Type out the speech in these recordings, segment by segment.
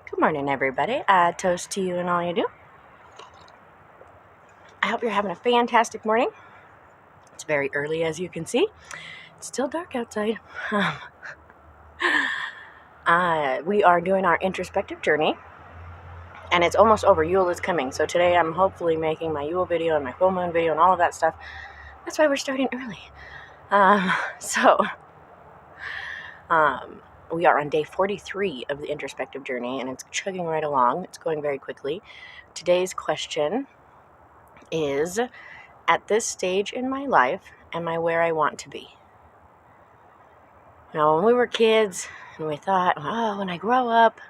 Good morning, everybody. Toast to you and all you do. I hope you're having a fantastic morning. It's very early, as you can see. It's still dark outside. We are doing our introspective journey, and it's almost over. Yule is coming, so today I'm hopefully making my Yule video and my full moon video and all of that stuff. That's why we're starting early. We are on day 43 of the introspective journey, and it's chugging right along. It's going very quickly. Today's question is, at this stage in my life, am I where I want to be? When we were kids and we thought, oh, when I grow up,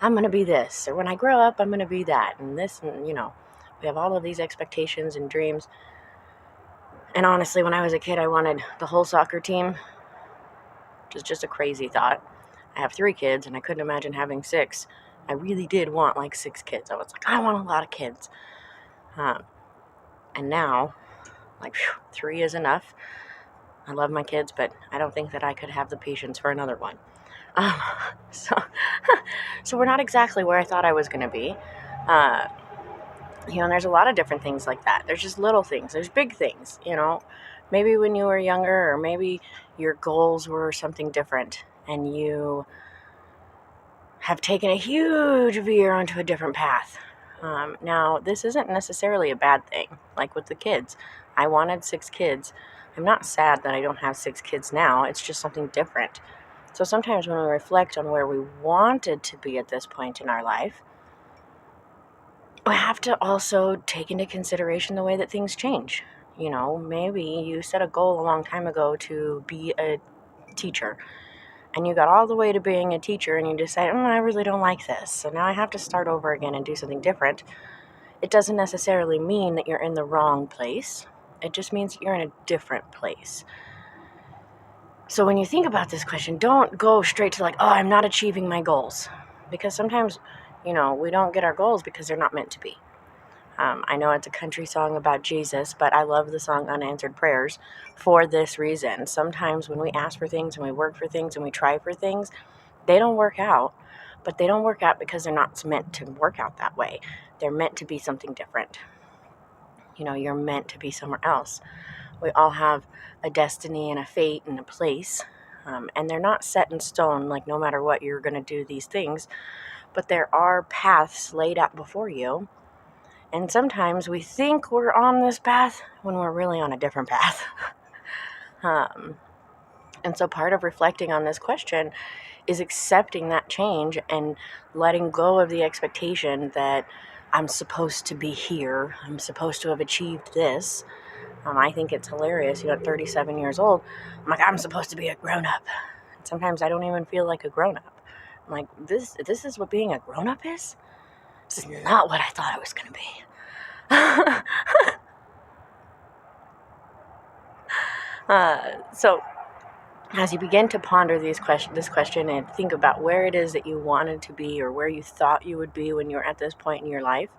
I'm going to be this, or when I grow up, I'm going to be that, and this, and we have all of these expectations and dreams. And honestly, when I was a kid, I wanted the whole soccer team, which is just a crazy thought. I have 3 kids, and I couldn't imagine having 6. I really did want like 6 kids. I was like, I want a lot of kids. And now, 3 is enough. I love my kids, but I don't think that I could have the patience for another one. So we're not exactly where I thought I was going to be. And there's a lot of different things like that. There's just little things. There's big things, Maybe when you were younger, or maybe your goals were something different, and you have taken a huge veer onto a different path. Now, this isn't necessarily a bad thing. Like with the kids, I wanted 6 kids. I'm not sad that I don't have 6 kids now. It's just something different. So sometimes when we reflect on where we wanted to be at this point in our life, we have to also take into consideration the way that things change. Maybe you set a goal a long time ago to be a teacher, and you got all the way to being a teacher, and you decide, I really don't like this, so now I have to start over again and do something different. It doesn't necessarily mean that you're in the wrong place. It just means that you're in a different place. So when you think about this question, don't go straight to I'm not achieving my goals. Because sometimes, we don't get our goals because they're not meant to be. I know it's a country song about Jesus, but I love the song Unanswered Prayers for this reason. Sometimes when we ask for things and we work for things and we try for things, they don't work out. But they don't work out because they're not meant to work out that way. They're meant to be something different. You're meant to be somewhere else. We all have a destiny and a fate and a place, and they're not set in stone, no matter what, you're going to do these things, but there are paths laid out before you, and sometimes we think we're on this path when we're really on a different path. And so part of reflecting on this question is accepting that change and letting go of the expectation that I'm supposed to be here, I'm supposed to have achieved this. I think it's hilarious. At 37 years old, I'm supposed to be a grown-up. And sometimes I don't even feel like a grown-up. I'm like, this is what being a grown-up is? This is not what I thought it was going to be. So as you begin to ponder this question and think about where it is that you wanted to be, or where you thought you would be when you're at this point in your life,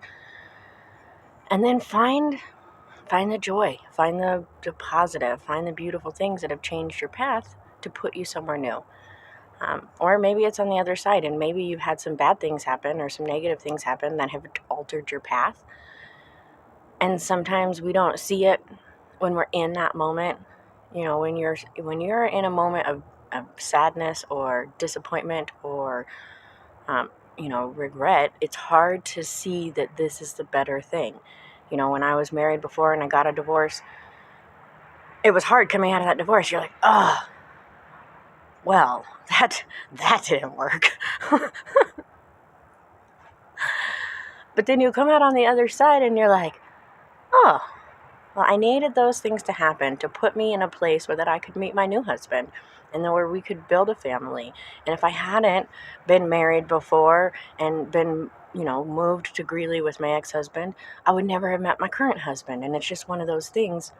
and then find the joy, find the positive, find the beautiful things that have changed your path to put you somewhere new. Or maybe it's on the other side, and maybe you've had some bad things happen or some negative things happen that have altered your path. And sometimes we don't see it when we're in that moment. When you're in a moment of sadness or disappointment or regret, it's hard to see that this is the better thing. When I was married before and I got a divorce, it was hard coming out of that divorce. You're like, oh, well, that didn't work. But then you come out on the other side and you're like, oh, well, I needed those things to happen to put me in a place where that I could meet my new husband, and then where we could build a family. And if I hadn't been married before and been moved to Greeley with my ex-husband, I would never have met my current husband. And it's just one of those things,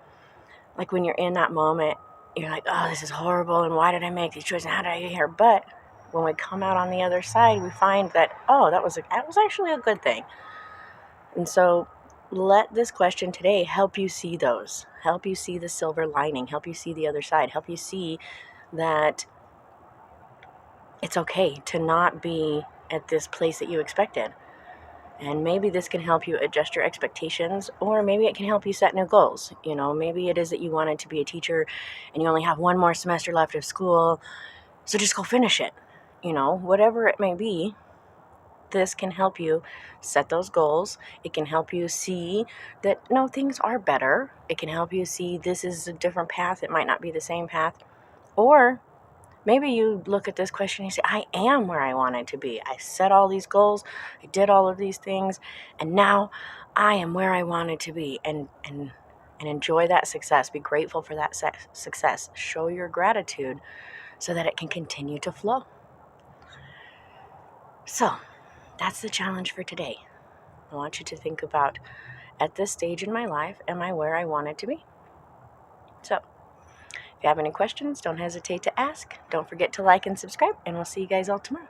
when you're in that moment, you're like, oh, this is horrible, and why did I make these choices, and how did I get here? But when we come out on the other side, we find that, oh, that was actually a good thing. And so let this question today help you see those, help you see the silver lining, help you see the other side, help you see that it's okay to not be at this place that you expected. And maybe this can help you adjust your expectations, or maybe it can help you set new goals. Maybe it is that you wanted to be a teacher and you only have one more semester left of school, so just go finish it. Whatever it may be, this can help you set those goals. It can help you see that, no, things are better. It can help you see this is a different path. It might not be the same path. Or maybe you look at this question and you say, I am where I wanted to be. I set all these goals. I did all of these things. And now I am where I wanted to be. And enjoy that success. Be grateful for that success. Show your gratitude so that it can continue to flow. So that's the challenge for today. I want you to think about, at this stage in my life, am I where I wanted to be? So if you have any questions, don't hesitate to ask. Don't forget to like and subscribe, and we'll see you guys all tomorrow.